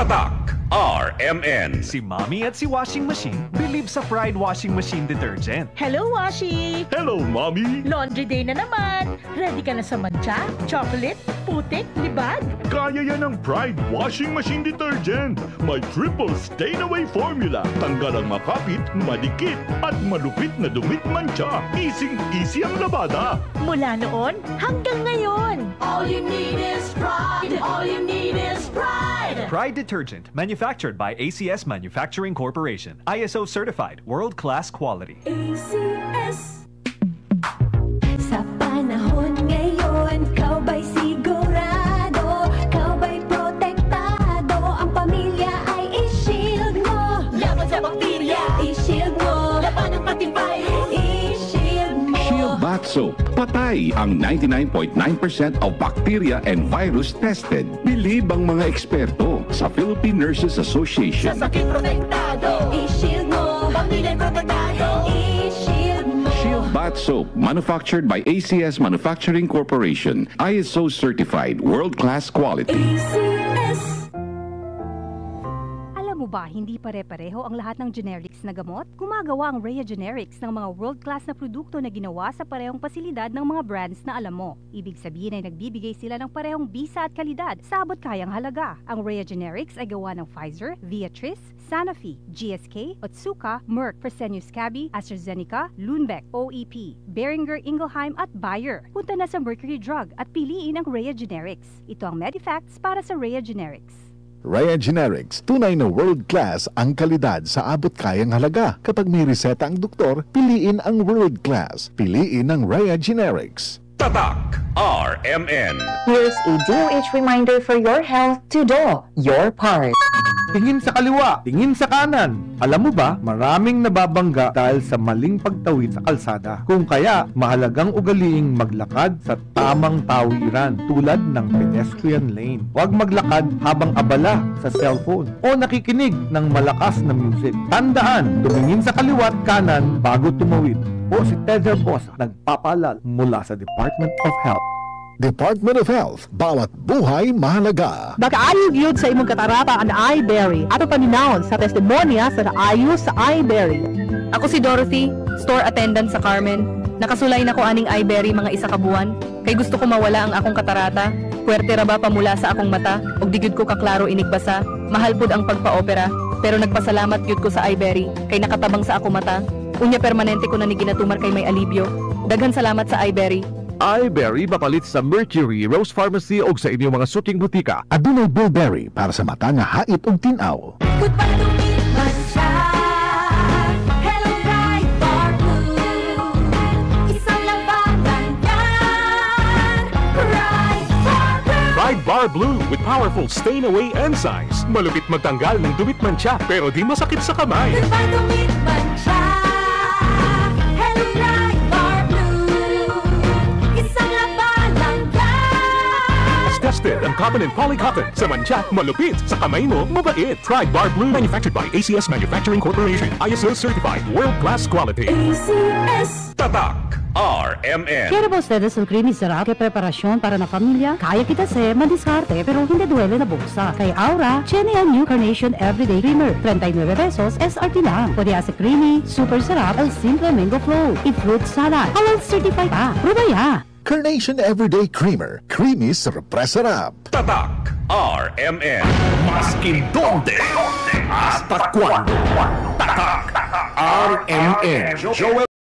Tatak RMN. Si Mommy at si Washing Machine believe sa Pride Washing Machine Detergent. Hello, Washi! Hello, Mommy! Laundry day na naman. Ready ka na sa mancha, chocolate, putik, libag? Kaya yan ang Pride Washing Machine Detergent. May triple stain-away formula. Tanggal ang makapit, madikit, at malupit na dumit mancha. Easy ang labada. Mula noon hanggang ngayon. All you need is pride. All you need is pride. Pride Detergent, manufactured by ACS Manufacturing Corporation. ISO certified, world-class quality. ACS. Sa panahon ngayon, kau ba'y sigurado? Kau ba'y protektado? Ang pamilya ay i-shield mo. Laban sa bakterya, i-shield mo. Laban ng pating virus, i-shield mo. Shield Bath Soap. Patay ang 99.9% of bacteria and virus tested. Bilib ang mga eksperto sa Philippine Nurses Association. Sa sakit protektado, i-shield mo. Pamilya protektado, i-shield mo. Shield Bath Soap, manufactured by ACS Manufacturing Corporation. ISO certified, world-class quality. ACS. Alam mo ba, hindi pare-pareho ang lahat ng generics na gamot? Gumagawa ang Rhea Generics ng mga world-class na produkto na ginawa sa parehong pasilidad ng mga brands na alam mo. Ibig sabihin ay nagbibigay sila ng parehong bisa at kalidad sa abot kayang halaga. Ang Rhea Generics ay gawa ng Pfizer, Viatris, Sanofi, GSK, Otsuka, Merck, Fresenius Kabi, AstraZeneca, Lundbeck, OEP, Boehringer Ingelheim at Bayer. Punta na sa Mercury Drug at piliin ang Rhea Generics. Ito ang Medifacts para sa Rhea Generics. Rhea Generics, tunay na world-class ang kalidad sa abot kayang halaga. Kapag may reseta ang doktor, piliin ang world-class. Piliin ang Rhea Generics. Tatak RMN. Here's a DOH reminder for your health to do your part. Tingin sa kaliwa, tingin sa kanan. Alam mo ba, maraming nababangga dahil sa maling pagtawid sa kalsada. Kung kaya, mahalagang ugaliing maglakad sa tamang tawiran tulad ng pedestrian lane. Huwag maglakad habang abala sa cellphone o nakikinig ng malakas na music. Tandaan, tumingin sa kaliwa at kanan bago tumawid. O si Tedder Bosa, nagpapaalala mula sa Department of Health. Department of Health, bawat buhay mahalaga. Nakaayog yun sa imong katarata ang iBerry. Ato paninawon sa testimonya sa naayo sa iBerry. Ako si Dorothy, store attendant sa Carmen. Nakasulay na ko aning iBerry mga isa ka buwan. Kay gusto ko mawala ang akong katarata. Puwerte ra ba pamula sa akong mata? Og digid ko kaklaro inigbasa. Mahal pud ang pagpa-opera. Pero nagpasalamat yun ko sa iBerry. Kay nakatabang sa akong mata. Unya permanente ko na ni ginatumar kay may alibyo. Daghan salamat sa iBerry. iBerry mapalit sa Mercury, Rose Pharmacy o sa inyong mga suking butika. Adunay Blueberry para sa mata nga hait ug tin-aw. Goodbye to me, mancha. Hello, bright bar blue. Isang labanan yan. Bright bar blue. Pride Bar Blue with powerful stain-away enzymes. Malupit magtanggal ng dumit mancha pero di masakit sa kamay. Goodbye to me, mancha. Hello, bright bar blue. Isang labanan yan. Tested ang cotton and polycotton. Sa mancha, malupit. Sa kamay mo, mabait. Pride Bar Blue, manufactured by ACS Manufacturing Corporation. ISO certified, world-class quality. ACS. Tatak RMN. Quero ustedes un creamy sarap que preparasyon para na familia? Kaya kita se madiskarte pero hindi duele na bulsa. Kay Aura, Jenny ang New Carnation Everyday Creamer. 39 pesos SRT lang. Pwede sa creamy, super sarap, al simple mango flow. I-fruit salad. Halal certified pa. Rubaya. Carnation Everyday Creamer. Creamy sarap. Tatak RMN. Maskin donde, hasta cuando. Tatak RMN.